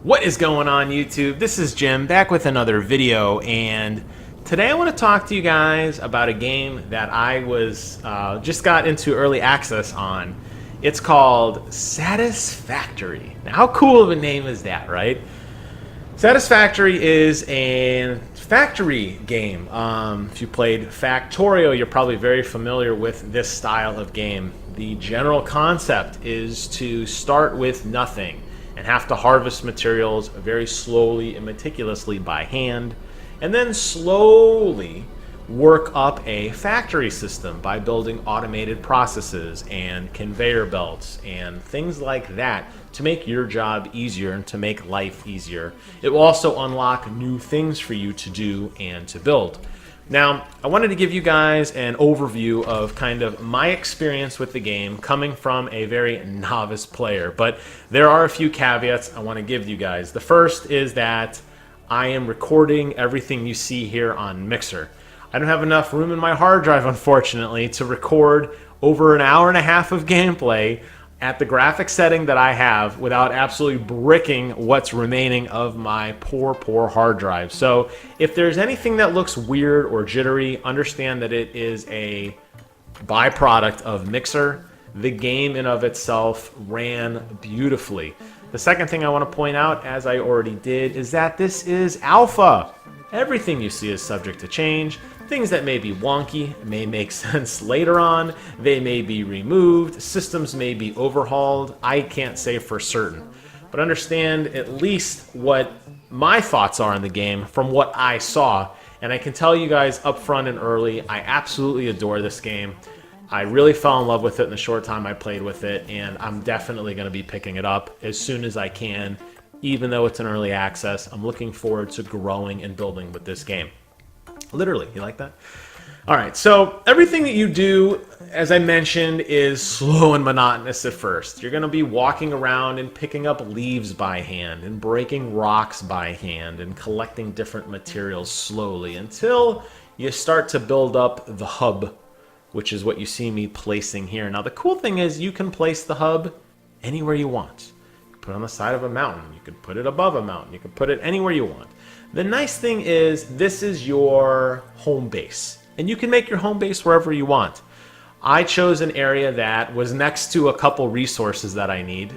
What is going on, YouTube? This is Jim back with another video, and today I want to talk to you guys about a game that I was just got into early access on. It's called Satisfactory. Now, how cool of a name is that, right? Satisfactory is a factory game. If you played Factorio, you're probably very familiar with this style of game. The general concept is to start with nothing and have to harvest materials very slowly and meticulously by hand, and then slowly work up a factory system by building automated processes and conveyor belts and things like that to make your job easier and to make life easier. It will also unlock new things for you to do and to build. Now, I wanted to give you guys an overview of kind of my experience with the game coming from a very novice player, but there are a few caveats I want to give you guys. The first is that I am recording everything you see here on Mixer. I don't have enough room in my hard drive, unfortunately, to record over an hour and a half of gameplay at the graphic setting that I have without absolutely bricking what's remaining of my poor hard drive. So if there's anything that looks weird or jittery, understand that it is a byproduct of Mixer. The game in of itself ran beautifully. The second thing I want to point out, as I already did, is that this is alpha. Everything you see is subject to change. Things that may be wonky may make sense later on. They may be removed. Systems may be overhauled. I can't say for certain. But understand at least what my thoughts are on the game from what I saw. And I can tell you guys up front and early, I absolutely adore this game. I really fell in love with it in the short time I played with it, and I'm definitely going to be picking it up as soon as I can. Even though it's an early access, I'm looking forward to growing and building with this game. Literally, you like that? All right, so everything that you do, as I mentioned, is slow and monotonous at first. You're going to be walking around and picking up leaves by hand and breaking rocks by hand and collecting different materials slowly until you start to build up the hub, which is what you see me placing here. Now, the cool thing is you can place the hub anywhere you want. You can put it on the side of a mountain. You can put it above a mountain. You can put it anywhere you want. The nice thing is this is your home base, and you can make your home base wherever you want. I chose an area that was next to a couple resources that I need.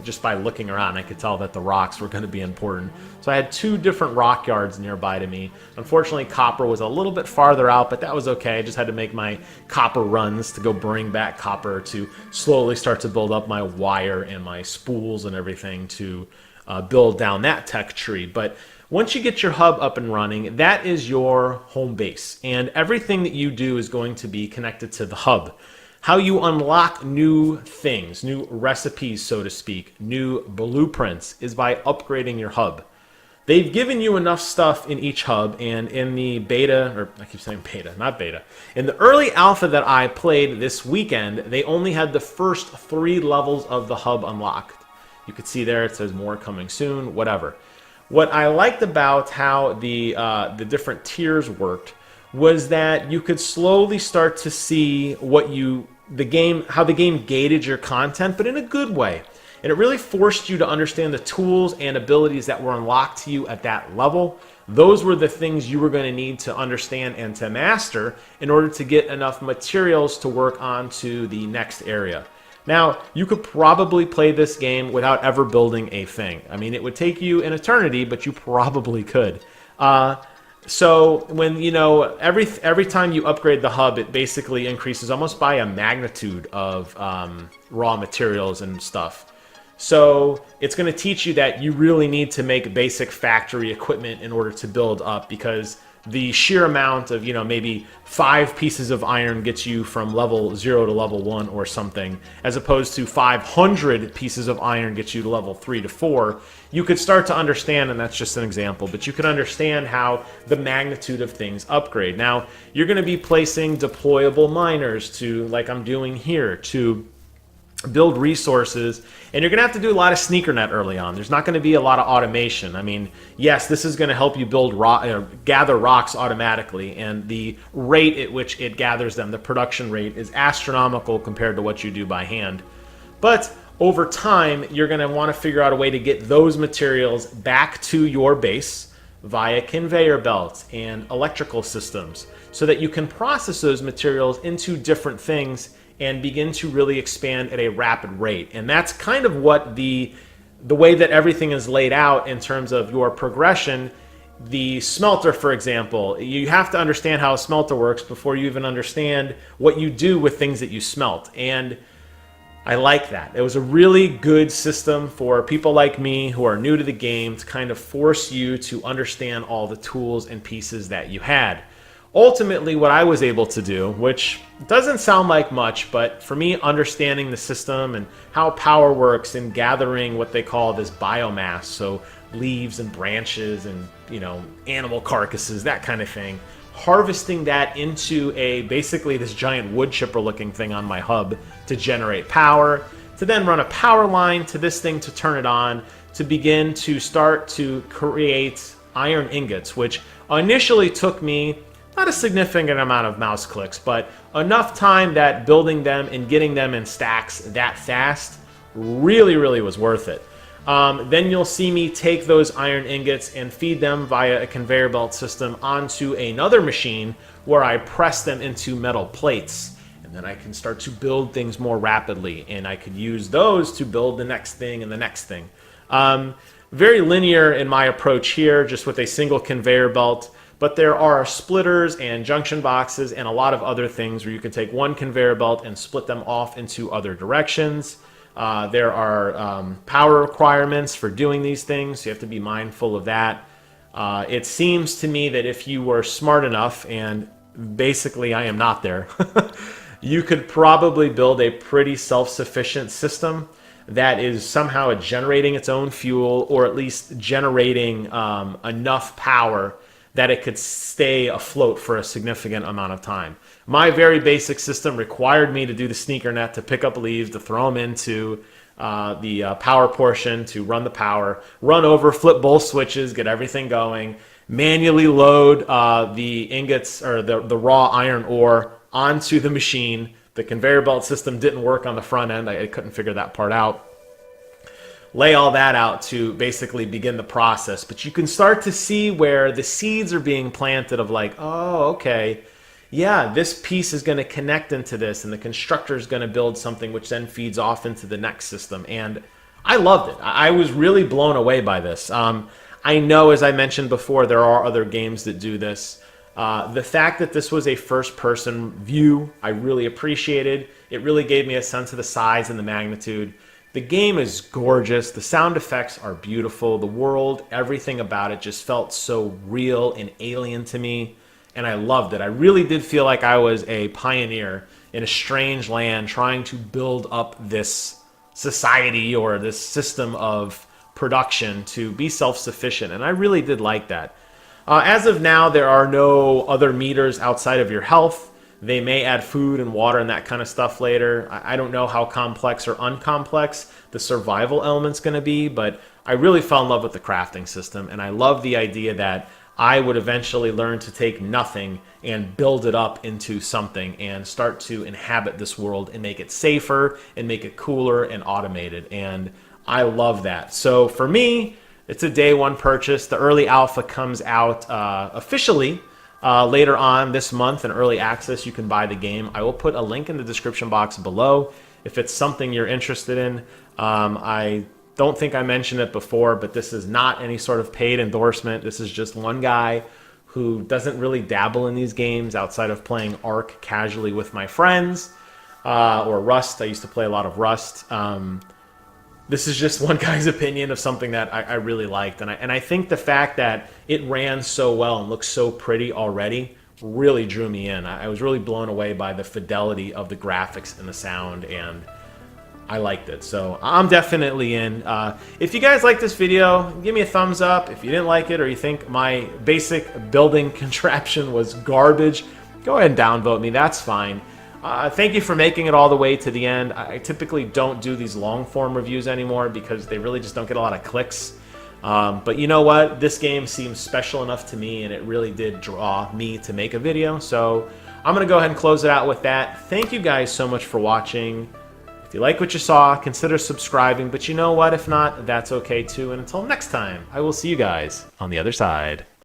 Just by looking around, I could tell that the rocks were going to be important. So I had two different rock yards nearby to me. Unfortunately, copper was a little bit farther out, but that was okay. I just had to make my copper runs to go bring back copper to slowly start to build up my wire and my spools and everything to build down that tech tree. But once you get your hub up and running, that is your home base. And everything that you do is going to be connected to the hub. How you unlock new things, new recipes, so to speak, new blueprints, is by upgrading your hub. They've given you enough stuff in each hub, and in the beta, or I keep saying beta, not beta, in the early alpha that I played this weekend, they only had the first 3 levels of the hub unlocked. You can see there it says more coming soon, whatever. What I liked about how the different tiers worked was that you could slowly start to see how the game gated your content, but in a good way. And it really forced you to understand the tools and abilities that were unlocked to you at that level. Those were the things you were going to need to understand and to master in order to get enough materials to work on to the next area. Now, you could probably play this game without ever building a thing. I mean, it would take you an eternity, but you probably could. So when, every time you upgrade the hub, it basically increases almost by a magnitude of raw materials and stuff. So it's going to teach you that you really need to make basic factory equipment in order to build up, because the sheer amount of, maybe 5 pieces of iron gets you from level 0 to level 1 or something, as opposed to 500 pieces of iron gets you to level 3 to 4. You could start to understand, and that's just an example, but you could understand how the magnitude of things upgrade. Now, you're going to be placing deployable miners to, like I'm doing here, to build resources, and you're going to have to do a lot of sneaker net early on. There's not going to be a lot of automation. I mean, yes, this is going to help you build gather rocks automatically, and the rate at which it gathers them, the production rate, is astronomical compared to what you do by hand. But over time, you're going to want to figure out a way to get those materials back to your base via conveyor belts and electrical systems so that you can process those materials into different things and begin to really expand at a rapid rate. And that's kind of what the way that everything is laid out in terms of your progression. The smelter, for example, you have to understand how a smelter works before you even understand what you do with things that you smelt. And I like that. It was a really good system for people like me who are new to the game to kind of force you to understand all the tools and pieces that you had. Ultimately, what I was able to do, which doesn't sound like much, but for me, understanding the system and how power works and gathering what they call this biomass, so leaves and branches and, you know, animal carcasses, that kind of thing, harvesting that into basically this giant wood chipper looking thing on my hub to generate power, to then run a power line to this thing to turn it on, to begin to start to create iron ingots, which initially took me not a significant amount of mouse clicks, but enough time that building them and getting them in stacks that fast really was worth it. Then you'll see me take those iron ingots and feed them via a conveyor belt system onto another machine where I press them into metal plates. And then I can start to build things more rapidly, and I could use those to build the next thing and the next thing. Very linear in my approach here, just with a single conveyor belt. But there are splitters and junction boxes and a lot of other things where you can take one conveyor belt and split them off into other directions. There are power requirements for doing these things, so you have to be mindful of that. It seems to me that if you were smart enough, and basically I am not there, you could probably build a pretty self-sufficient system that is somehow generating its own fuel, or at least generating enough power that it could stay afloat for a significant amount of time. My very basic system required me to do the sneaker net, to pick up leaves, to throw them into the power portion, to run the power, run over, flip both switches, get everything going, manually load the ingots or the raw iron ore onto the machine. The conveyor belt system didn't work on the front end. I couldn't figure that part out. Lay all that out to basically begin the process. But you can start to see where the seeds are being planted of like, oh, okay, yeah, this piece is going to connect into this, and the constructor is going to build something which then feeds off into the next system. And I loved it. I was really blown away by this. I know, as I mentioned before, there are other games that do this. The fact that this was a first-person view, I really appreciated. It really gave me a sense of the size and the magnitude. The game is gorgeous. The sound effects are beautiful. The world, everything about it just felt so real and alien to me, and I loved it. I really did feel like I was a pioneer in a strange land trying to build up this society or this system of production to be self-sufficient, and I really did like that. As of now, there are no other meters outside of your health. They may add food and water and that kind of stuff later. I don't know how complex or uncomplex the survival element's going to be, but I really fell in love with the crafting system, and I love the idea that I would eventually learn to take nothing and build it up into something and start to inhabit this world and make it safer and make it cooler and automated, and I love that. So for me, it's a day one purchase. The early alpha comes out officially later on this month in early access. You can buy the game. I will put a link in the description box below if it's something you're interested in. I don't think I mentioned it before, but this is not any sort of paid endorsement. This is just one guy who doesn't really dabble in these games outside of playing Ark casually with my friends, or Rust. I used to play a lot of Rust. This is just one guy's opinion of something that I really liked. And I think the fact that it ran so well and looks so pretty already really drew me in. I was really blown away by the fidelity of the graphics and the sound, and I liked it. So I'm definitely in. If you guys like this video, give me a thumbs up. If you didn't like it or you think my basic building contraption was garbage, go ahead and downvote me. That's fine. Thank you for making it all the way to the end. I typically don't do these long form reviews anymore because they really just don't get a lot of clicks. But you know what? This game seems special enough to me, and it really did draw me to make a video. So I'm going to go ahead and close it out with that. Thank you guys so much for watching. If you like what you saw, consider subscribing, but you know what? If not, that's okay too. And until next time, I will see you guys on the other side.